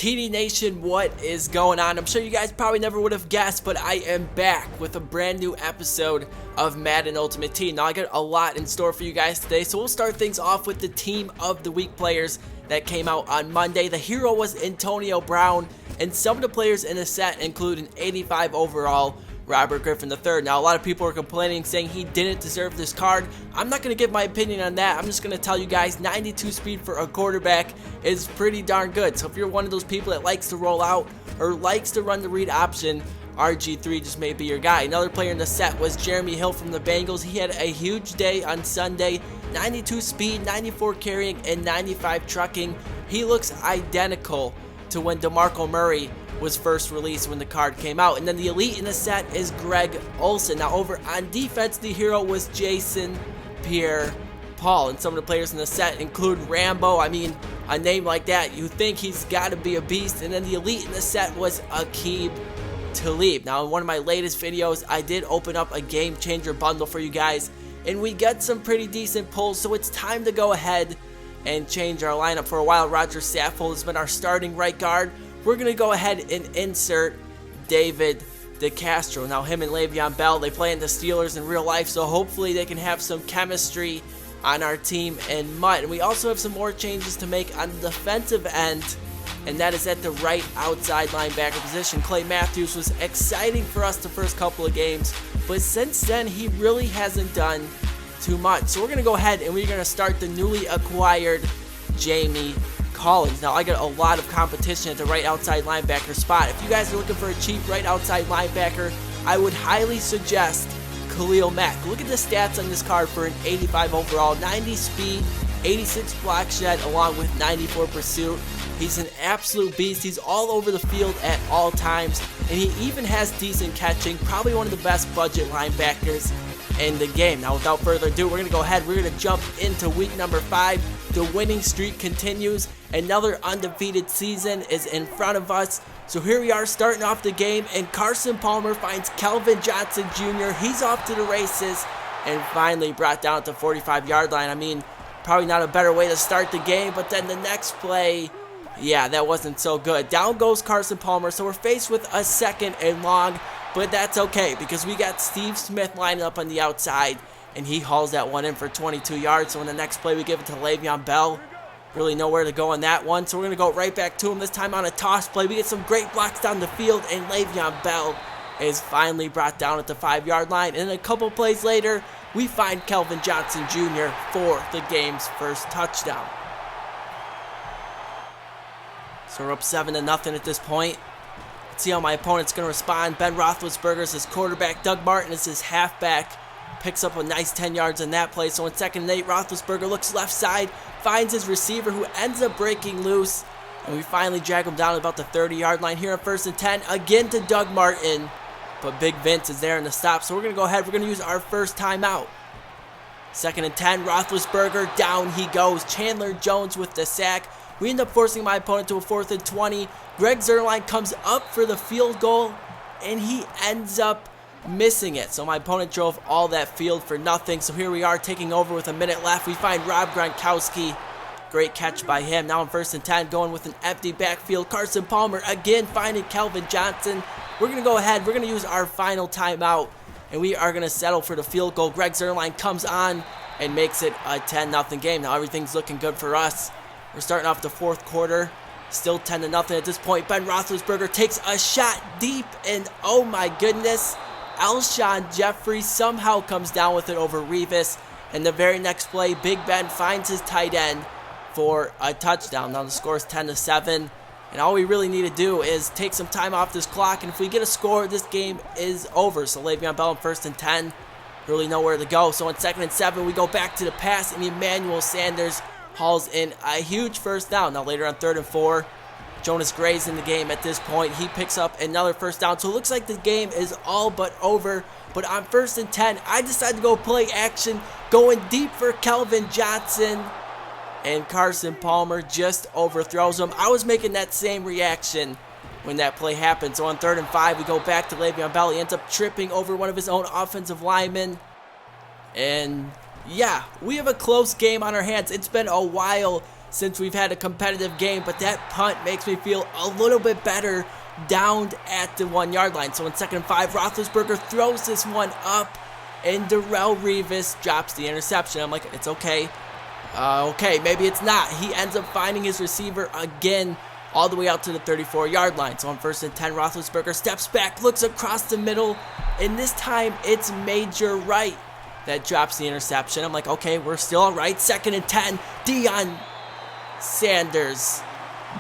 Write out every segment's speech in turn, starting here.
TD Nation, what is going on? I'm sure you guys probably never would have guessed, but I am back with a brand new episode of Madden Ultimate Team. Now, I got a lot in store for you guys today, so we'll start things off with the Team of the Week players that came out on Monday. The hero was Antonio Brown, and some of the players in the set include an 85 overall Robert Griffin III. Now, a lot of people are complaining, saying he didn't deserve this card. I'm not going to give my opinion on that. I'm just going to tell you guys 92 speed for a quarterback is pretty darn good. So if you're one of those people that likes to roll out or likes to run the read option, RG3 just may be your guy. Another player in the set was Jeremy Hill from the Bengals. He had a huge day on Sunday. 92 speed, 94 carrying, and 95 trucking. He looks identical to when DeMarco Murray was first released when the card came out. And then the elite in the set is Greg Olsen. Now over on defense, the hero was Jason Pierre-Paul. And some of the players in the set include Rambo. I mean, a name like that, you think he's got to be a beast. And then the elite in the set was Aqib Talib. Now in one of my latest videos, I did open up a game changer bundle for you guys, and we got some pretty decent pulls, so it's time to go ahead and change our lineup. For a while, Roger Saffold has been our starting right guard. We're going to go ahead and insert David DeCastro. Now, him and Le'Veon Bell, they play in the Steelers in real life, so hopefully they can have some chemistry on our team in MUT. And we also have some more changes to make on the defensive end, and that is at the right outside linebacker position. Clay Matthews was exciting for us the first couple of games, but since then, he really hasn't done too much. So we're going to go ahead and we're going to start the newly acquired Jamie Collins. Now, I got a lot of competition at the right outside linebacker spot. If you guys are looking for a cheap right outside linebacker, I would highly suggest Khalil Mack. Look at the stats on this card for an 85 overall, 90 speed, 86 block shed, along with 94 pursuit. He's an absolute beast. He's all over the field at all times, and he even has decent catching. Probably one of the best budget linebackers in the game. Now, without further ado, we're going to go ahead. We're going to jump into week number 5. The winning streak continues. Another undefeated season is in front of us. So here we are starting off the game, and Carson Palmer finds Kelvin Johnson Jr. He's off to the races and finally brought down at the 45-yard line. I mean, probably not a better way to start the game, but then the next play, yeah, that wasn't so good. Down goes Carson Palmer, so we're faced with a 2nd and long, but that's okay because we got Steve Smith lining up on the outside, and he hauls that one in for 22 yards. So in the next play, we give it to Le'Veon Bell. Really nowhere to go on that one, so we're going to go right back to him, this time on a toss play. We get some great blocks down the field, and Le'Veon Bell is finally brought down at the 5-yard line. And then a couple plays later, we find Kelvin Johnson Jr. for the game's first touchdown. So we're up 7-0 at this point. Let's see how my opponent's going to respond. Ben Roethlisberger is his quarterback. Doug Martin is his halfback. Picks up a nice 10 yards on that play. So in 2nd and 8, Roethlisberger looks left side, finds his receiver who ends up breaking loose, and we finally drag him down at about the 30-yard line. Here on 1st and 10, again to Doug Martin, but Big Vince is there in the stop. So we're going to go ahead. We're going to use our first timeout. 2nd and 10, Roethlisberger, down he goes. Chandler Jones with the sack. We end up forcing my opponent to a 4th and 20. Greg Zuerlein comes up for the field goal, and he ends up missing it. So my opponent drove all that field for nothing. So here we are taking over with a minute left. We find Rob Gronkowski. Great catch by him. Now on 1st and 10, going with an empty backfield. Carson Palmer again finding Kelvin Johnson. We're going to go ahead. We're going to use our final timeout, and we are going to settle for the field goal. Greg Zuerlein comes on and makes it a 10-0 game. Now everything's looking good for us. We're starting off the 4th quarter. Still 10-0 at this point. Ben Roethlisberger takes a shot deep, and oh my goodness, Alshon Jeffrey somehow comes down with it over Revis. And the very next play, Big Ben finds his tight end for a touchdown. Now the score is 10-7. And all we really need to do is take some time off this clock. And if we get a score, this game is over. So Le'Veon Bell on 1st and 10. Really nowhere to go. So on 2nd and 7, we go back to the pass. And Emmanuel Sanders hauls in a huge first down. Now later on 3rd and 4, Jonas Gray's in the game at this point. He picks up another first down. So it looks like the game is all but over. But on 1st and 10, I decide to go play action, going deep for Kelvin Johnson. And Carson Palmer just overthrows him. I was making that same reaction when that play happened. So on 3rd and 5, we go back to Le'Veon Bell. He ends up tripping over one of his own offensive linemen. And yeah, we have a close game on our hands. It's been a while since we've had a competitive game, but that punt makes me feel a little bit better down at the 1 yard line. So in 2nd and 5, Roethlisberger throws this one up, and Darrelle Revis drops the interception. I'm like, it's okay. Okay, maybe it's not. He ends up finding his receiver again all the way out to the 34-yard line. So on 1st and 10, Roethlisberger steps back, looks across the middle, and this time it's Major Wright that drops the interception. I'm like, okay, we're still all right. 2nd and 10, Deion Sanders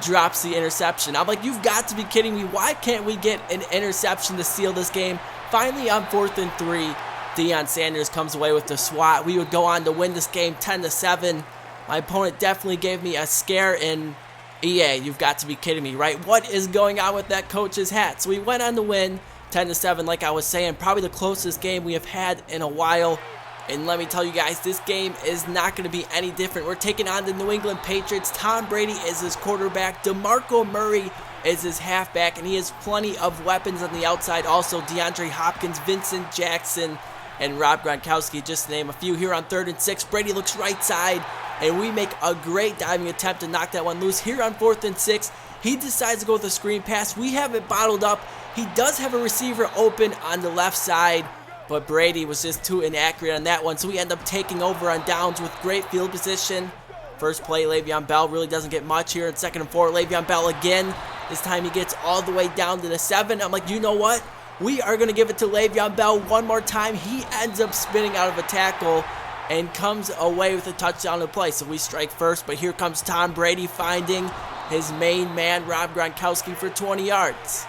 drops the interception. I'm like, you've got to be kidding me. Why can't we get an interception to seal this game? Finally, on 4th and 3, Deion Sanders comes away with the swat. We would go on to win this game 10-7. My opponent definitely gave me a scare, and EA, you've got to be kidding me, right? What is going on with that coach's hat? So we went on to win 10-7, like I was saying, probably the closest game we have had in a while. And let me tell you guys, this game is not going to be any different. We're taking on the New England Patriots. Tom Brady is his quarterback. DeMarco Murray is his halfback, and he has plenty of weapons on the outside. Also, DeAndre Hopkins, Vincent Jackson, and Rob Gronkowski, just to name a few. Here on 3rd and 6, Brady looks right side, and we make a great diving attempt to knock that one loose. Here on 4th and 6, he decides to go with a screen pass. We have it bottled up. He does have a receiver open on the left side, but Brady was just too inaccurate on that one, so we end up taking over on downs with great field position. First play, Le'Veon Bell really doesn't get much here. In 2nd and 4, Le'Veon Bell again. This time he gets all the way down to the 7. I'm like, you know what? We are going to give it to Le'Veon Bell one more time. He ends up spinning out of a tackle and comes away with a touchdown to play. So we strike first, but here comes Tom Brady finding his main man, Rob Gronkowski, for 20 yards.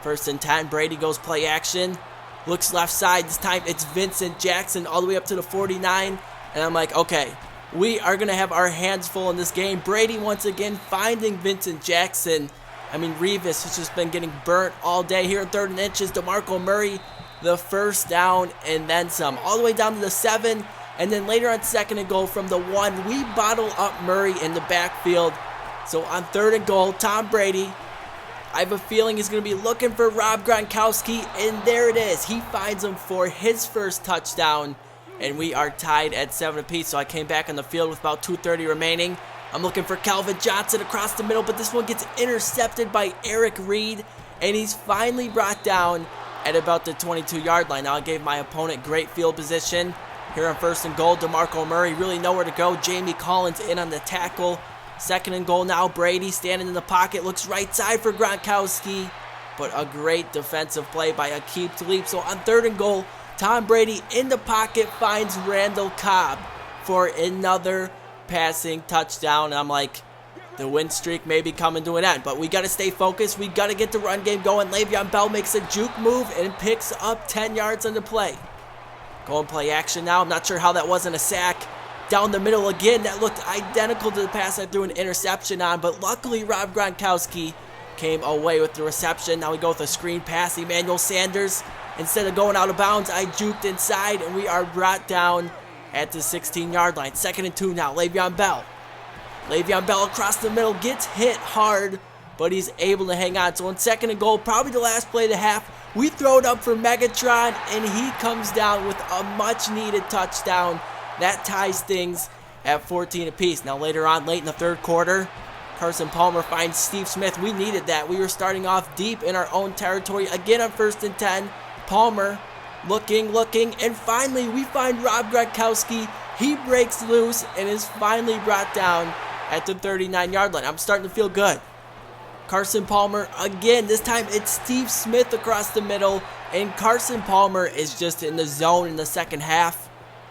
1st and 10, Brady goes play action. Looks left side. This time it's Vincent Jackson all the way up to the 49. And I'm like, okay, we are going to have our hands full in this game. Brady once again finding Vincent Jackson. I mean, Revis has just been getting burnt all day. Here in 3rd and inches, DeMarco Murray, the first down and then some. All the way down to the 7. And then later on 2nd and goal from the 1, we bottle up Murray in the backfield. So on 3rd and goal, Tom Brady, I have a feeling he's going to be looking for Rob Gronkowski, and there it is. He finds him for his first touchdown, and we are tied at 7 apiece. So I came back on the field with about 2:30 remaining. I'm looking for Calvin Johnson across the middle, but this one gets intercepted by Eric Reed, and he's finally brought down at about the 22-yard line. Now I gave my opponent great field position. Here on 1st and goal, DeMarco Murray really nowhere to go. Jamie Collins in on the tackle. 2nd and goal now, Brady standing in the pocket, looks right side for Gronkowski, but a great defensive play by Aqib Talib. So on 3rd and goal, Tom Brady in the pocket finds Randall Cobb for another passing touchdown. And I'm like, the win streak may be coming to an end, but we got to stay focused. We got to get the run game going. Le'Veon Bell makes a juke move and picks up 10 yards on the play. Go and play action now. I'm not sure how that wasn't a sack. Down the middle again, that looked identical to the pass I threw an interception on, but luckily Rob Gronkowski came away with the reception. Now we go with a screen pass. Emmanuel Sanders, instead of going out of bounds, I juked inside, and we are brought down at the 16-yard line. 2nd and 2 now, Le'Veon Bell. Le'Veon Bell across the middle, gets hit hard, but he's able to hang on. So on 2nd and goal, probably the last play of the half, we throw it up for Megatron, and he comes down with a much-needed touchdown. That ties things at 14 apiece. Now later on, late in the 3rd quarter, Carson Palmer finds Steve Smith. We needed that. We were starting off deep in our own territory. Again on 1st and 10, Palmer looking, and finally we find Rob Gronkowski. He breaks loose and is finally brought down at the 39-yard line. I'm starting to feel good. Carson Palmer again. This time it's Steve Smith across the middle, and Carson Palmer is just in the zone in the second half.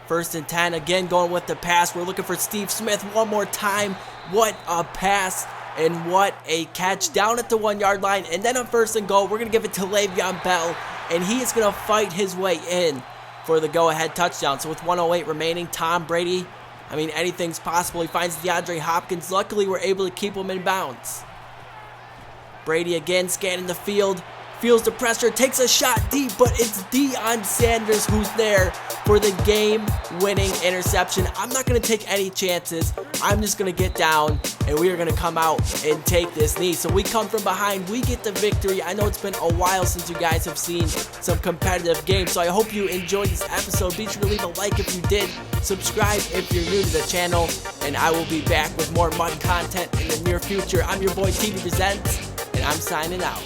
1st and 10, again going with the pass. We're looking for Steve Smith one more time. What a pass and what a catch down at the 1-yard line. And then on 1st and goal, we're going to give it to Le'Veon Bell, and he is going to fight his way in for the go-ahead touchdown. So with 1:08 remaining, Tom Brady, I mean, anything's possible. He finds DeAndre Hopkins. Luckily, we're able to keep him in bounds. Brady again scanning the field, feels the pressure, takes a shot deep, but it's Deion Sanders who's there for the game-winning interception. I'm not going to take any chances. I'm just going to get down, and we are going to come out and take this knee. So we come from behind. We get the victory. I know it's been a while since you guys have seen some competitive games, so I hope you enjoyed this episode. Be sure to leave a like if you did. Subscribe if you're new to the channel, and I will be back with more MUT content in the near future. I'm your boy TV Presents, and I'm signing out.